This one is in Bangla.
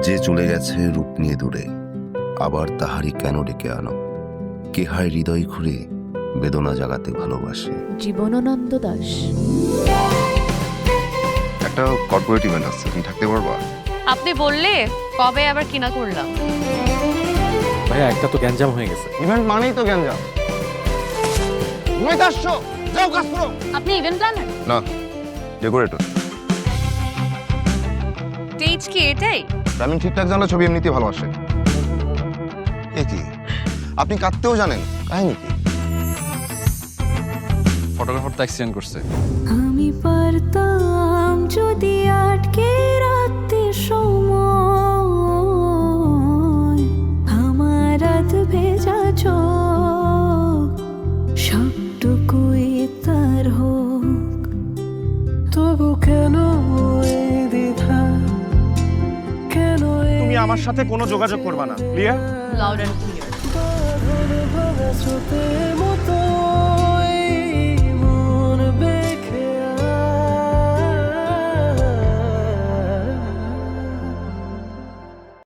যে চলে গেছে রূপ নিয়ে দূরে, আবার তাহারি কেন ডেকে আনো? কে হায় হৃদয় খুঁড়ে বেদনা জাগাতে ভালোবাসে। জীবনানন্দ দাশ। একটা কর্পোরেট ইভেন্ট আছে, তুমি থাকতে পারবা? আপনি বললে কবে আবার কিনা করলাম। ভাইয়া একটা তো গ্যাঞ্জাম হয়ে গেছে। ইভেন্ট মানেই তো গ্যাঞ্জাম। যাও কাজ করো। আপনি ইভেন্ট প্ল্যানার? না, ডেকোরেটর। স্টেজ কি এটাই? আমি ঠিকঠাক জানলে ছবি এমনিতেই ভালো আসে। এ কি, আপনি কাঁদতেও জানেন? কাহিনী কি? ফটোগ্রাফার তো অ্যাক্সিডেন্ট করছে। আমি পারতাম যদি আটকে রাখতে সময়, আমার রাত ভেজা চোখ সবটুকুই তার হোক। তবু কেন এই দ্বিধা, কেন তুমি আমার সাথে কোনো যোগাযোগ করবা না, ক্লিয়ার? Loud and clear. স্রোতে